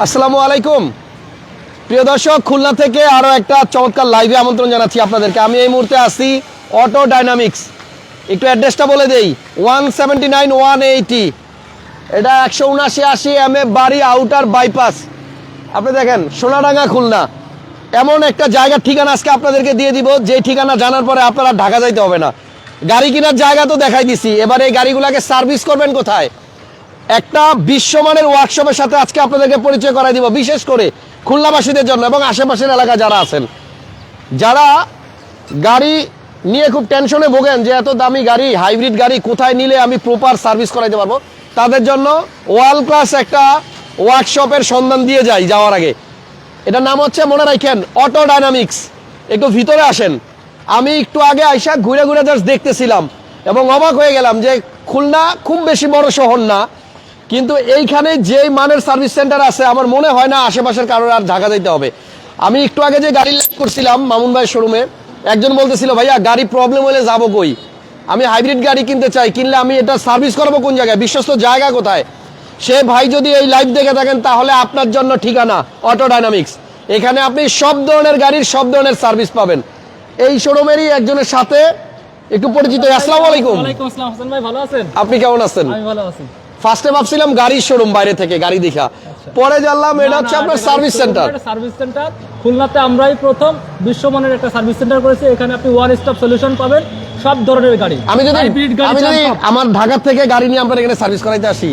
আসসালামু আলাইকুম প্রিয় দর্শক, খুলনা থেকে আরো একটা চমৎকার লাইভে আমন্ত্রণ জানাচ্ছি আপনাদেরকে। আমি এই মুহূর্তে আছি অটো ডাইনামিক্স। একটু অ্যাড্রেসটা বলে দেই, 179 180, এটা 17980 MM বাড়ি আউটার বাইপাস। আপনি দেখেন সোনাডাঙ্গা খুলনা, এমন একটা জায়গার ঠিকানা আজকে আপনাদেরকে দিয়ে দিব, যে ঠিকানা জানার পরে আপনারা ঢাকা যাইতে হবে না। গাড়ি কেনার জায়গা তো দেখাই দিছি, এবার এই গাড়িগুলোকে সার্ভিস করবেন কোথায়? একটা বিশ্বমানের ওয়ার্কশপের সাথে আজকে আপনাদেরকে পরিচয় করাই দিব, বিশেষ করে খুলনাবাসীদের জন্য এবং আশেপাশের এলাকা যারা আছেন, যারা গাড়ি নিয়ে খুব টেনশনে ভোগেন যে এত দামি গাড়ি, হাইব্রিড গাড়ি কোথায় নিলে আমি প্রপার সার্ভিস করাইতে পারবো, তাদের জন্য ওয়ার্ল্ড ক্লাস একটা ওয়ার্কশপের সন্ধান দিয়ে যাই যাওয়ার আগে। এটার নাম হচ্ছে, মনে রাখেন, অটো ডাইনামিক্স। একটু ভিতরে আসেন। আমি একটু আগে আইসা ঘুরে ঘুরে জাস্ট দেখতেছিলাম এবং অবাক হয়ে গেলাম যে খুলনা খুব বেশি বড় শহর না, কিন্তু এইখানে যেই মানের সার্ভিস সেন্টার আছে আমার মনে হয় না আশেপাশের কারোর আর ঢাকা যাইতে হবে। আমি একটু আগে যে গাড়ি লাইভ করছিলাম মামুন ভাইয়ের শোরুমে, একজন বলতেছিল, ভাইয়া গাড়ি প্রবলেম হলে যাবো কই, আমি হাইব্রিড গাড়ি কিনতে চাই, কিনলে আমি এটা সার্ভিস করাবো কোন জায়গায়, বিশ্বস্ত জায়গা কোথায়? সে ভাই যদি এই লাইভ দেখে থাকেন তাহলে আপনার জন্য ঠিকানা অটো ডাইনামিক্স। এখানে আপনি সব ধরনের গাড়ির সব ধরনের সার্ভিস পাবেন। এই শোরুমেরই একজনের সাথে একটু পরিচিত। আসসালামু আলাইকুম। ওয়ালাইকুম আসসালাম। হাসান ভাই ভালো আছেন? আপনি কেমন আছেন? আমি ভালো আছি। ফার্স্টে ভাবছিলাম গাড়ির শোরুম, বাইরে থেকে গাড়ি দেখা, পরে জানলাম এটা হচ্ছে আপনার সার্ভিস সেন্টার। সার্ভিস সেন্টার খুলনাতে আমরাই প্রথম বিশ্বমানের একটা সার্ভিস সেন্টার করেছি। এখানে আপনি ওয়ান স্টপ সলিউশন পাবেন সব ধরনের গাড়ি। আমি যদি আমার ঢাকা থেকে গাড়ি নিয়ে আপনার এখানে সার্ভিস করাইতে আসি,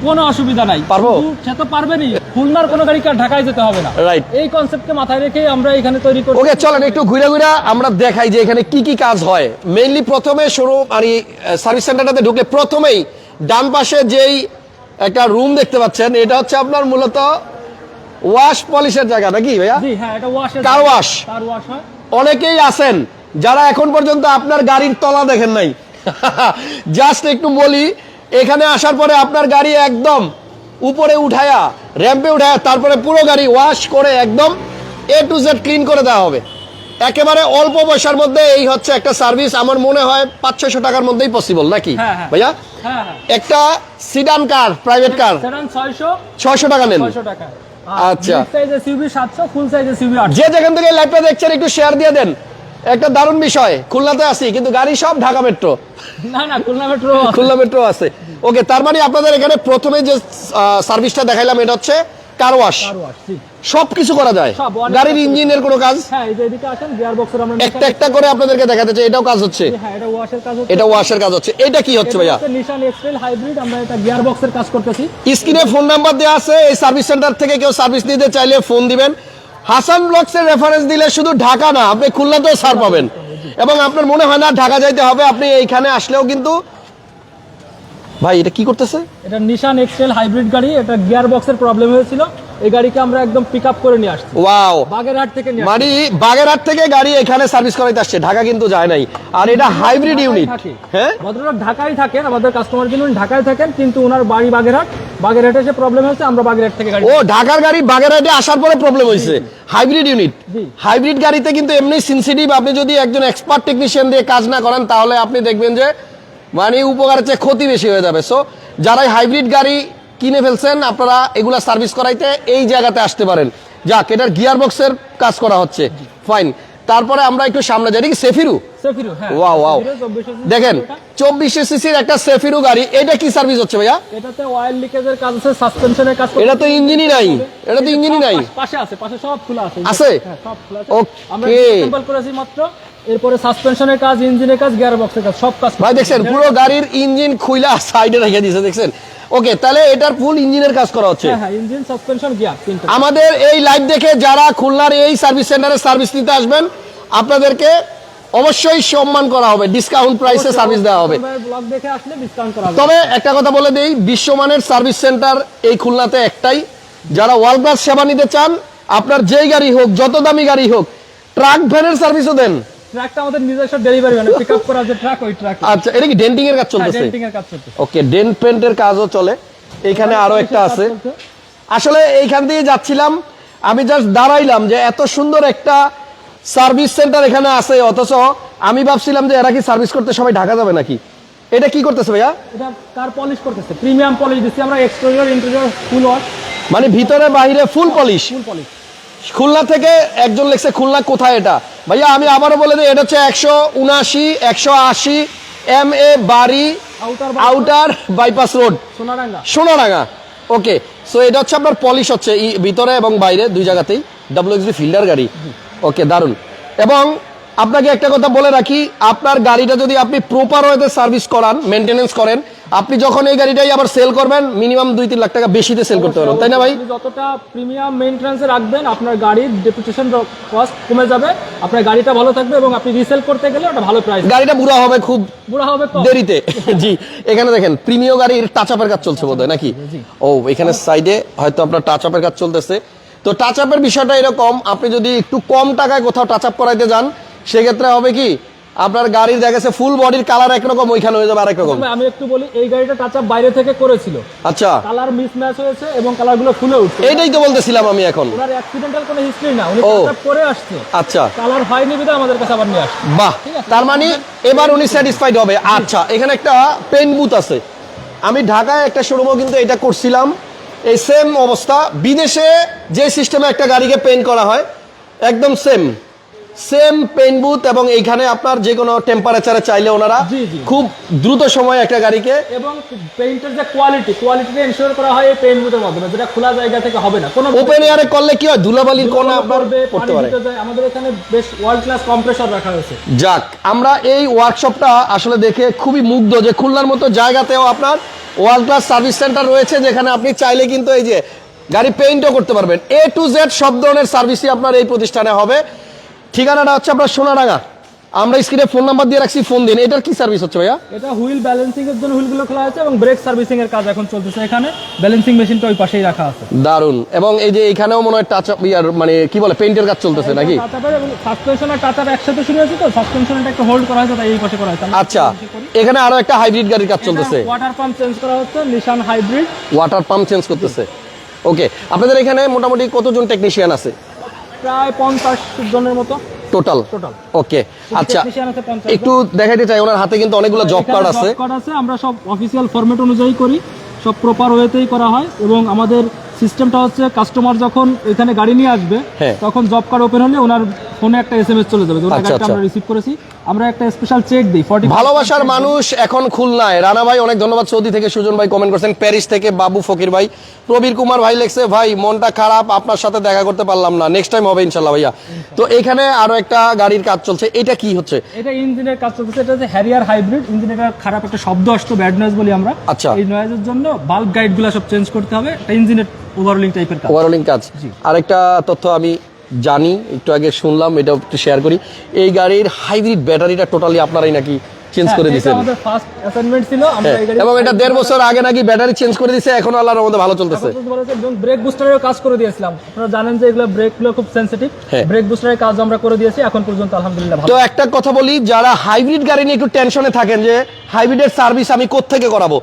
কোনো অসুবিধা নাই, পারবো? সে তো পারবেনই। খুলনার কোনো গাড়িকে আর ঢাকায় যেতে হবে না। রাইট, এই কনসেপ্টকে মাথায় রেখে আমরা এখানে তৈরি করি। ওকে, চলেন একটু ঘুরে ঘুরে আমরা দেখাই যে এখানে কি কি কাজ হয়। মেইনলি প্রথমে শোরুম আর সার্ভিস সেন্টারটাতে ঢুকলে প্রথমেই ডান পাশে যেই একটা রুম দেখতে পাচ্ছেন, এটা হচ্ছে আপনার মূলত ওয়াশ পলিশের জায়গা, নাকি ভাইয়া? জি হ্যাঁ, এটা wash, car wash. Car wash হয়। অনেকেই আছেন যারা এখন পর্যন্ত আপনার গাড়ির তলা দেখেন নাই। জাস্ট একটু বলি, এখানে আসার পরে আপনার গাড়ি একদম উপরে উঠায়া, র্যাম্পে উঠায়া, তারপরে পুরো গাড়ি ওয়াশ করে একদম A to Z ক্লিন করে দেওয়া হবে একেবারে অল্প পয়সার মধ্যে। এই হচ্ছে একটা সার্ভিস, আমার মনে হয় 500-600 টাকার মধ্যেই পসিবল, নাকি ভাইয়া? একটা সিডান কার, প্রাইভেট কার 600 টাকা নেন। আচ্ছা, যে যেখান থেকে লাইভটা দেখছেন একটু শেয়ার দিয়ে দেন। একটা দারুণ বিষয়, খুলনাতে আছি কিন্তু গাড়ি সব ঢাকা মেট্রো। না, খুলনা মেট্রো আছে। ওকে, তার মানে আপনাদের এখানে প্রথমে যে সার্ভিসটা দেখাইলাম এটা হচ্ছে কার ওয়াশ। সবকিছু করা যায়, গাড়ির ইঞ্জিনের কোনো কাজ। একটা একটা করে আপনাদেরকে দেখাতে চাই। এটাও কাজ হচ্ছে, এটা ওয়াশের কাজ হচ্ছে। এটা কি হচ্ছে ভাইয়া? নিশান এক্সট্রেল হাইব্রিড, আমরা এটা গিয়ার বক্সের কাজ করতেছি। স্ক্রিনে ফোন নাম্বার দেওয়া আছে, এই সার্ভিস সেন্টার থেকে কেউ সার্ভিস নিতে চাইলে ফোন দিবেন। হাসান ব্লগসের রেফারেন্স দিলে শুধু ঢাকা না, আপনি খুলনাতেও ছাড় পাবেন এবং আপনার মনে হয় না ঢাকা যাইতে হবে। আপনি এইখানে আসলেও কিন্তু, ভাই এটা কি করতেছে? এটা নিশান এক্সট্রেল হাইব্রিড গাড়ি, এটা গিয়ার বক্সের প্রবলেম হয়েছিল, এই গাড়িকে আমরা একদম পিক আপ করে নিয়ে আসছি। ওয়াও, বাগেরহাট থেকে নিয়ে মানে বাগেরহাট থেকে গাড়ি এখানে সার্ভিস করাইতে আসছে, ঢাকা কিন্তু যায় নাই। আর এটা হাইব্রিড ইউনিট। হ্যাঁ, ভদ্রলোক ঢাকায় থাকেন, আমাদের কাস্টমার কিন্তু ঢাকায় থাকেন, কিন্তু ওনার বাড়ি বাগেরহাট। বাগেরহাটে এসে প্রবলেম হয়েছে, আমরা বাগেরহাট থেকে গাড়ি। ও, ঢাকার গাড়ি বাগেরহাটে আসার পরে প্রবলেম হয়েছে। হাইব্রিড ইউনিট, হাইব্রিড গাড়িতে কিন্তু এমনি সেনসিটিভ। আপনি যদি একজন এক্সপার্ট টেকনিশিয়ান দিয়ে কাজ না করেন তাহলে আপনি দেখবেন যে মানে উপকারের চেয়ে ক্ষতি বেশি হয়ে যাবে। সো যারা হাইব্রিড গাড়ি কিনে ফেলছেন, আপনারা এগুলা সার্ভিস করাইতে এই জায়গাতে আসতে পারেন। যাক, এটার গিয়ার বক্সের কাজ করা হচ্ছে, ফাইন। তারপরে আমরা একটু সামনে যাই, কি সেফিরু? ওয়াও ওয়াও, দেখেন 2400 সিসির একটা সেফিরু গাড়ি। এটা কি সার্ভিস হচ্ছে ভাইয়া? এটাতে অয়েল লিকেজের কাজ আছে, সাসপেনশনের কাজ। এটা তো ইঞ্জিনই নাই, এটা তো ইঞ্জিনই নাই। পাশে আছে, পাশে সব খোলা আছে। হ্যাঁ, সব খোলা আছে। ওকে, আমরা স্যাম্পল করেছি মাত্র। এরপরে সাসপেনশনের কাজ, ইঞ্জিনের কাজ, গিয়ার বক্সের কাজ, সব কাজ। ভাই দেখছেন পুরো গাড়ির ইঞ্জিন খুইলা সাইডে রেখে দিয়েছে, দেখছেন? ওকে, তাহলে এটার ফুল ইঞ্জিনের কাজ করা হচ্ছে। হ্যাঁ, ইঞ্জিন, সাসপেনশন, গিয়ার। আমাদের এই লাইভ দেখে যারা খুলনার এই সার্ভিস সেন্টারে সার্ভিস নিতে আসবেন, আপনাদেরকে অবশ্যই সম্মান করা হবে, ডিসকাউন্ট প্রাইসে সার্ভিস দেওয়া হবে। ব্লগ দেখে আসলে ডিসকাউন্ট করা হবে। তবে একটা কথা বলে দেই, বিশ্বমানের সার্ভিস সেন্টার এই খুলনাতে একটাই। যারা ওয়ার্ল্ড ক্লাস সেবা নিতে চান, আপনার যেই গাড়ি হোক, যত দামি গাড়ি হোক, ট্রাক ভ্যানের সার্ভিসও দেন। ট্রাকটা আমাদের নিজস্ব ডেলিভারি ভ্যান, পিকআপ করা যে ট্রাক, ওই ট্রাক। আচ্ছা, এটা কি ডেন্টিং এর কাজ চলতেছে? ডেন্টিং এর কাজ চলতেছে। ওকে, ডেন্ট পেন্টের কাজও চলে। এখানে আরো একটা আছে। আসলে এইখান দিয়ে যাচ্ছিলাম, আমি জাস্ট দাঁড়াইলাম যে এত সুন্দর একটা সার্ভিস সেন্টার এখানে আছে, অথচ আমি ভাবছিলাম যে এরা কি সার্ভিস করতে সবাই ঢাকা যাবে নাকি। এটা কি করতেছে ভাইয়া? এটা কার পলিশ করতেছে, প্রিমিয়াম পলিশ দিচ্ছি আমরা, এক্সটেরিয়র ইন্টেরিয়র ফুল ওয়াশ। মানে ভিতরে বাইরে ফুল পলিশ। ফুল পলিশ। খুলনা থেকে একজন লিখছে খুলনা কোথায় এটা ভাইয়া, আমি আবারও বলে দিই, এটা হচ্ছে 179 180 MA বাড়ি আউটার বাইপাস রোড সোনারাঙ্গা। ওকে, সো এটা হচ্ছে আপনার পলিশ হচ্ছে ভিতরে এবং বাইরে দুই জায়গাতেই, WXB ফিল্ডার গাড়ি। ওকে, দারুন। এবং আপনাকে একটা কথা বলে রাখি, আপনার গাড়িটা যদি আপনি প্রপার ওয়েতে সার্ভিস করান, মেনটেনেন্স করেন, আপনি যখন এই গাড়িটাই আবার সেল করবেন মিনিমাম 2-3 লাখ টাকা বেশিতে সেল করতে পারবেন, তাই না ভাই? যতটা প্রিমিয়াম মেইনটেনেন্সে রাখবেন আপনার গাড়ির ডেপ্রিসিয়েশন কস্ট কমে যাবে, আপনার গাড়িটা ভালো থাকবে এবং আপনি রিসেল করতে গেলে ওটা ভালো প্রাইস। গাড়িটা বুড়া হবে খুব কম। দেরিতে। জি, এখানে দেখেন প্রিমিয়াম গাড়ির টাচ আপের কাজ চলছে বোধহয় নাকি? ও, এখানে সাইডে হয়তো আপনার টাচ আপের কাজ চলতেছে। তো টাচ আপের বিষয়টা এরকম, আপনি যদি একটু কম টাকায় কোথাও টাচ আপ করাইতে যান সেক্ষেত্রে হবে কি, আপনার গাড়ির দেখা গেছে ফুল বডির কালার একরকম, ওইখানে হয়ে যাবে আরেক রকম। আমি একটু বলি, এই গাড়িটা টাচ আপ বাইরে থেকে করেছিল, আচ্ছা, কালার মিসম্যাচ হয়েছে এবং কালারগুলো ফুলে উঠছে। এইটাই তো বলতেছিলাম আমি এখন। ওনার অ্যাক্সিডেন্টাল কোনো হিস্ট্রি না, উনি টাচ আপ করে আসছে। আচ্ছা, কালার হয়নি বিধায় আমাদের কাছে আবার নিয়ে আসছে। বাহ, তার মানে এবার উনি স্যাটিসফাইড হবে। আচ্ছা, এখানে একটা পেইন্ট বুথ আছে। আমি ঢাকায় একটা শোরুমও কিন্তু এটা করছিলাম, এই সেম অবস্থা। বিদেশে যে সিস্টেমে একটা গাড়িকে পেইন্ট করা হয় একদম সেম পেইন্ট বুথ, এবং এইখানে আপনার যে কোনো টেম্পারেচারে চাইলে ওনারা খুব দ্রুত সময়ে একটা গাড়িকে, এবং পেইন্টের যে কোয়ালিটিটা এনশিওর করা হয় এই পেইন্ট বুথের মাধ্যমে, যেটা খোলা জায়গা থেকে হবে না। কোনো ওপেন এয়ারে করলে কি হয়, ধুলাবালির কণা আপনার পড়তে পারে। আমাদের এখানে বেশ ওয়ার্ল্ড ক্লাস কম্প্রেসর রাখা হয়েছে। যাক, আমরা এই ওয়ার্কশপটা আসলে দেখে খুবই মুগ্ধ যে খুলনার মতো জায়গাতেও আপনার ওয়ার্ল্ড ক্লাস সার্ভিস সেন্টার রয়েছে, যেখানে আপনি চাইলে কিন্তু এই যে গাড়ি পেইন্টও করতে পারবেন। A to Z সব ধরনের সার্ভিসই আপনার এই প্রতিষ্ঠানে হবে। ঠিকানাটা হচ্ছে আপনার সোনারাঙ্গা। আমরা স্ক্রিনে ফোন নাম্বার দিয়ে রাখছি, ফোন দিন। এটার কি সার্ভিস হচ্ছে ভাইয়া? এটা হুইল ব্যালেন্সিং এর জন্য হুইলগুলো খোলা আছে এবং ব্রেক সার্ভিসিং এর কাজ এখন চলতেছে। এখানে ব্যালেন্সিং মেশিনটা ওই পাশেই রাখা আছে। দারুন। এবং এই যে এখানেও মনে হয় টাচ আপ মানে কি বলে পেইন্টের কাজ চলতেছে নাকি? টাচ আপ এবং সাসপেনশন আর টাচ আপ একসাথে শুরু হয়েছে, তো সাসপেনশনটা একটু হোল্ড করা হয়েছে তাই এই পাশে করা হয়েছে। আচ্ছা, এখানে আরো একটা হাইব্রিড গাড়ির কাজ চলতেছে। ওয়াটার পাম্প চেঞ্জ করা হচ্ছে, নিশান হাইব্রিড ওয়াটার পাম্প চেঞ্জ করতেছে। ওকে, আপনাদের এখানে মোটামুটি কতজন টেকনিশিয়ান আছে? প্রায় 50 জনের মতো টোটাল। ওকে, আচ্ছা, একটু দেখাইতে চাই, ওনার হাতে কিন্তু অনেকগুলো জব কার্ড আছে। আমরা সব অফিসিয়াল ফরম্যাট অনুযায়ী করি, সব প্রপার ওয়েতেই করা হয়। এবং আমাদের সিস্টেমটা হচ্ছে কাস্টমার যখন এখানে গাড়ি নিয়ে আসবে তখন জব কার্ড ওপেন হলে ওনার ফোনে একটা SMS চলে যাবে, ওনার গাড়িটা আমরা রিসিভ করেছি। আমরা একটা স্পেশাল চেক দিই 40। ভালোবাসার মানুষ এখন খুলনায়। রানা ভাই অনেক ধন্যবাদ, সৌদি থেকে সুজন ভাই কমেন্ট করছেন, প্যারিস থেকে বাবু ফকির ভাই, প্রবীর কুমার ভাই লেখছে, ভাই মনটা খারাপ, আপনার সাথে দেখা করতে পারলাম না, নেক্সট টাইম হবে ইনশাআল্লাহ ভাইয়া। তো এখানে আরো একটা গাড়ির কাজ চলছে, এটা কি হচ্ছে? এটা ইঞ্জিনের কাজ চলছে। এটা হচ্ছে হ্যারিয়ার হাইব্রিড। ইঞ্জিনের খারাপ একটা শব্দ আসতো, ব্যাড নয়েজ বলি আমরা। আচ্ছা, এই নয়েজের জন্য বাল্ব গাইডগুলো সব চেঞ্জ করতে হবে। এটা ইঞ্জিনের ওভারঅলিং টাইপের কাজ। ওভারঅলিং কাজ। আরেকটা তথ্য আমি জানি, একটু আগে শুনলাম, এটা একটু শেয়ার করি। এই গাড়ির হাইব্রিড ব্যাটারিটা টোটালি আপনারাই নাকি চেঞ্জ করে দিয়েছেন? আমাদের ফার্স্ট অ্যাসাইনমেন্ট ছিল। আমরা এই গাড়ি, এবং এটা 1.5 বছর আগে নাকি ব্যাটারি চেঞ্জ করে দিয়েছে, এখন আল্লাহর রহমতে ভালো চলতেছে। এবং ব্রেক বুস্টারেরও কাজ করে দিয়েছিলাম। আপনারা জানেন যে এগুলো ব্রেকগুলো খুব সেনসিটিভ, ব্রেক বুস্টারের কাজ আমরা করে দিয়েছি এখন পর্যন্ত আলহামদুলিল্লাহ ভালো। তো একটা কথা বলি, যারা হাইব্রিড গাড়ি নিয়ে একটু টেনশনে থাকেন যে হাইব্রিডের সার্ভিস আমি কোত্থেকে করাবো,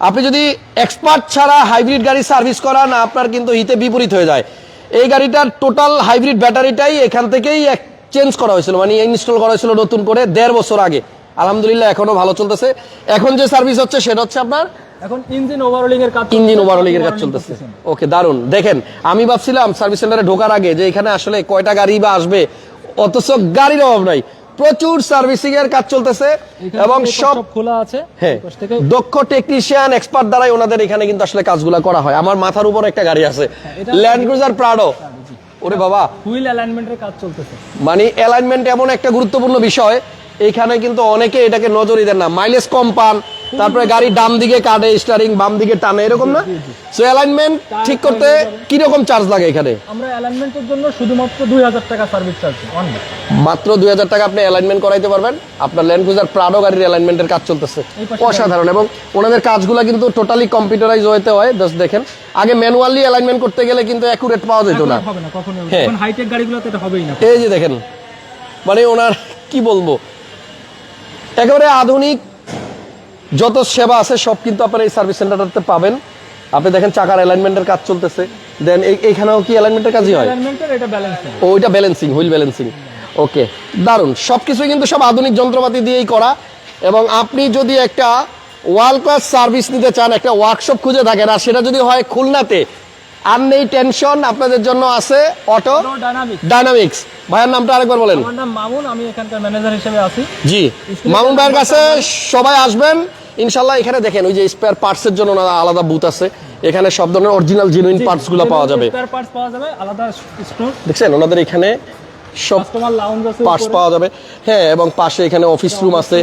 আপনি যদি এক্সপার্ট ছাড়া হাইব্রিড গাড়ি সার্ভিস করান আপনার কিন্তু হিতে বিপরীত হয়ে যায়। এই গাড়িটার টোটাল হাইব্রিড ব্যাটারিটাই এখান থেকেই চেঞ্জ করা হয়েছিল, মানে ইনস্টল করা হয়েছিল নতুন করে 1.5 বছর আগে। আলহামদুলিল্লাহ এখনো ভালো চলতেছে। এখন যে সার্ভিস হচ্ছে সেটা হচ্ছে আপনার এখন ইঞ্জিন ওভারঅলিং এর কাজ, ইঞ্জিন ওভারঅলিং এর কাজ চলতেছে। ওকে, দারুন। দেখেন, আমি ভাবছিলাম সার্ভিস সেন্টারে ঢোকার আগে যে এখানে আসলে কয়টা গাড়ি বা আসবে, অথচ গাড়ির অভাব নাই, প্রচুর সার্ভিসিং এর কাজ চলতেছে এবং সব খোলা আছে। হ্যাঁ, দক্ষ টেকনিশিয়ান এক্সপার্ট দ্বারাই ওনাদের এখানে কিন্তু আসলে কাজগুলো করা হয়। আমার মাথার উপর একটা গাড়ি আছে, ল্যান্ড ক্রুজার প্রাডো। ওরে বাবা, হুইল অ্যালাইনমেন্টের কাজ চলতেছে। মানে অ্যালাইনমেন্ট এমন একটা গুরুত্বপূর্ণ বিষয়, এইখানে কিন্তু অনেকে এটাকে নজরই দেন না। মাইলেজ কম পান, তারপরে গাড়ি ডান দিকে কাটে, স্টারিং বাম দিকে টানে, এরকম না? সো অ্যালাইনমেন্ট ঠিক করতে কি রকম চার্জ লাগে এখানে? আমরা অ্যালাইনমেন্টের জন্য শুধুমাত্র 2000 টাকা সার্ভিস চার্জ, মাত্র 2000 টাকা আপনি অ্যালাইনমেন্ট করাইতে পারবেন। আপনার ল্যান্ড ক্রুজার প্রাডো গাড়ির অ্যালাইনমেন্টের কাজ চলতেছে, অসাধারণ। এবং ওনাদের কাজগুলো কিন্তু টোটালি কম্পিউটারাইজ হতে হয়। জাস্ট দেখেন, আগে ম্যানুয়ালি অ্যালাইনমেন্ট করতে গেলে কিন্তু অ্যাকুরেট পাওয়া যেত না। এখন হাইটেক গাড়িগুলোতে এটা হবেই না। এই যে দেখেন, মানে ওনার কি বলবো, একেবারে আধুনিক যত সেবা আছে সব কিন্তু আপনারা এই সার্ভিস সেন্টারটাতে পাবেন। আপনি দেখেন চাকার অ্যালাইনমেন্টের কাজ চলতেছে, দেন এইখানেও কি অ্যালাইনমেন্টের কাজই হয়? ওইটা ব্যালেন্সিং, হুইল ব্যালেন্সিং। ওকে, দারুন। সবকিছুই কিন্তু সব আধুনিক যন্ত্রপাতি দিয়েই করা। এবং আপনি যদি একটা ওয়ার্ল্ড ক্লাস সার্ভিস নিতে চান, একটা ওয়ার্কশপ খুঁজে থাকেন, আর সেটা যদি হয় খুলনাতে, আর নেই টেনশন, আপনাদের জন্য আছে অটো ডাইনামিক্স। ভাইয়ের নামটা আরেকবার বলেন। আমার নাম মামুন, আমি এখানকার ম্যানেজার হিসেবে আছি। জি, মামুন ভাইয়ের কাছে সবাই আসবেন ইনশাল্লাহ। এখানে দেখেন ওই যে স্পেয়ার পার্টসের জন্য আলাদা বুথ আছে, এখানে সব ধরনের অরিজিনাল জেনুইন পার্টসগুলো পাওয়া যাবে। স্পেয়ার পার্টস পাওয়া যাবে, আলাদা স্টোর। দেখছেন ওনাদের এখানে সব কাস্টমার লাউঞ্জ আছে, পার্টস পাওয়া যাবে। হ্যাঁ, এবং পাশে এখানে অফিস রুম আছে।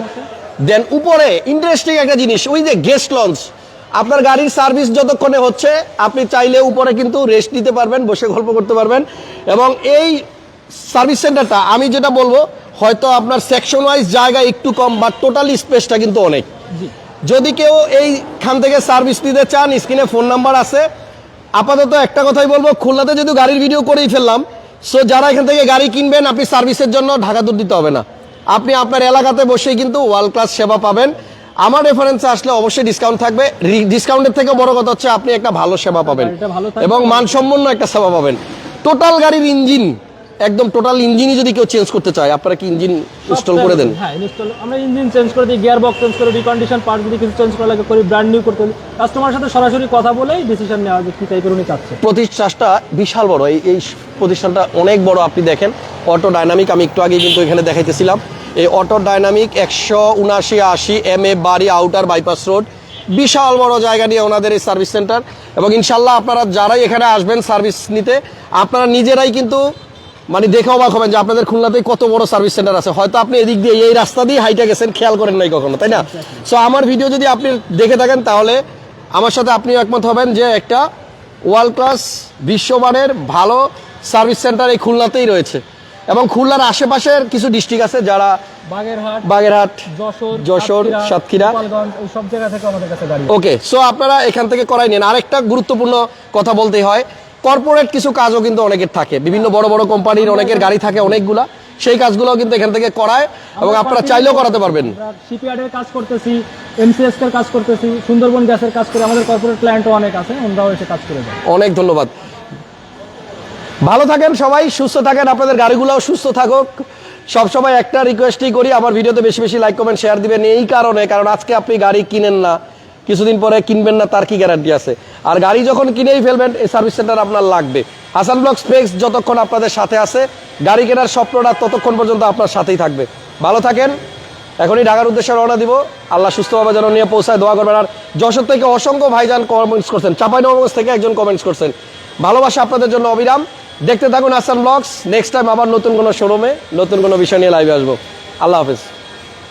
দেন উপরে ইন্টারেস্টিং একটা জিনিস, ওই যে গেস্ট লঞ্চ। আপনার গাড়ির সার্ভিস যতক্ষণে হচ্ছে আপনি চাইলে উপরে কিন্তু রেস্ট নিতে পারবেন, বসে গল্প করতে পারবেন। এবং এই সার্ভিস সেন্টারটা আমি যেটা বলবো, হয়তো আপনার সেকশন ওয়াইজ জায়গা একটু কম, বাট টোটালি স্পেসটা কিন্তু অনেক। যদি কেউ এইখান থেকে সার্ভিস নিতে চান, স্ক্রিনে ফোন নাম্বার আছে। আপাতত একটা কথাই বলবো, খুলনাতে যদি গাড়ির ভিডিও করেই ফেললাম, সো যারা এখান থেকে গাড়ি কিনবেন আপনি সার্ভিসের জন্য ঢাকা দূর দিতে হবে না, আপনি আপনার এলাকাতে বসেই কিন্তু ওয়ার্ল্ড ক্লাস সেবা পাবেন। আমার রেফারেন্সে আসলে অবশ্যই ডিসকাউন্ট থাকবে। ডিসকাউন্টের থেকে বড় কথা হচ্ছে আপনি একটা ভালো সেবা পাবেন এবং মানসম্পন্ন একটা সেবা পাবেন। টোটাল গাড়ির ইঞ্জিন, একদম টোটাল ইঞ্জিনই যদি কেউ চেঞ্জ করতে চায়, আপনারা কি ইঞ্জিন ইনস্টল করে দেন? হ্যাঁ, ইনস্টল আমরা ইঞ্জিন চেঞ্জ করে দিই, গিয়ার বক্স চেঞ্জ করে, রিকন্ডিশন পার্ট যদি কিছু চেঞ্জ করা লাগে করি, ব্র্যান্ড নিউ করতে হলে কাস্টমারের সাথে সরাসরি কথা বলেই ডিসিশন নেওয়া যে কি টাইপের উনি চাচ্ছে। প্রতিষ্ঠানটা বিশাল বড়, এই প্রতিষ্ঠানটা অনেক বড়। আপনি দেখেন অটো ডাইনামিক, আমি একটু আগে কিন্তু এখানে দেখাইতেছিলাম। এই অটো ডাইনামিক 179-80 MA বাড়ি, আউটার বাইপাস রোড, বিশাল বড় জায়গা নিয়ে ওনাদের এই সার্ভিস সেন্টার। এবং ইনশাল্লাহ আপনারা যারাই এখানে আসবেন সার্ভিস নিতে, আপনারা নিজেরাই কিন্তু মানে দেখে অবাক হবেন যে আপনাদের খুলনাতেই কত বড় সার্ভিস সেন্টার আছে। হয়তো আপনি এদিক দিয়ে এই রাস্তা দিয়ে হাইটে গেছেন, খেয়াল করেন নাই কখনো, তাই না? সো আমার ভিডিও যদি আপনি দেখে থাকেন তাহলে আমার সাথে আপনিও একমত হবেন যে একটা ওয়ার্ল্ড ক্লাস বিশ্বমানের ভালো সার্ভিস সেন্টার এই খুলনাতেই রয়েছে। এবং খুলনার আশেপাশের কিছু ডিস্ট্রিক্ট আছে যারা বাগেরহাট, যশোর, সাতক্ষীরা, সব জায়গা থেকে আমাদের কাছে গাড়ি। ওকে, সো আপনারা এখান থেকে করাই নেন। আরেকটা গুরুত্বপূর্ণ কথা বলতেই হয়, কর্পোরেট কিছু কাজও কিন্তু অনেকের থাকে, বিভিন্ন বড় বড় কোম্পানির অনেকের গাড়ি থাকে অনেকগুলা, সেই কাজগুলো কিন্তু এখান থেকে করায় এবং আপনারা চাইলেও করাতে পারবেন। শিপইয়ার্ডের কাজ করতেছি, এমসিএস এর কাজ করতেছি, সুন্দরবন গ্যাসের কাজ করে, আমাদের কর্পোরেট ক্লায়েন্টও অনেক আছে, ওনারাও এসে কাজ করে দেয়। অনেক ধন্যবাদ। ভালো থাকেন সবাই, সুস্থ থাকেন, আপনাদের গাড়িগুলোও সুস্থ থাকুক। সবসময় একটা রিকোয়েস্টই করি, আমার ভিডিওতে বেশি বেশি লাইক কমেন্ট শেয়ার দিবেন। এই কারণ আজকে আপনি গাড়ি কিনেন না, কিছুদিন পরে কিনবেন না, তার কি গ্যারান্টি আছে? আর গাড়ি যখন কিনেই ফেলবেন, এই সার্ভিস সেন্টার আপনার লাগবে। হাসান ব্লগস পেজ যতক্ষণ আপনাদের সাথে আছে, গাড়ি কেনার স্বপ্নটা ততক্ষণ পর্যন্ত আপনার সাথেই থাকবে। ভালো থাকেন। এখনই ঢাকার উদ্দেশ্যে রওনা দিব। আল্লাহ সুস্থভাবে যেন নিয়ে পৌঁছায়, দোয়া করবেন। আর যশোর থেকে অসংখ্য ভাইজান কমেন্টস করছেন, চাঁপাইনবাবগঞ্জ থেকে একজন কমেন্টস করছেন। ভালোবাসা আপনাদের জন্য অবিরাম। দেখতে থাকুন হাসান ব্লগস। নেক্সট টাইম আবার নতুন কোনো শোরুমে নতুন কোনো বিষয় নিয়ে লাইভে আসবো। আল্লাহ হাফেজ।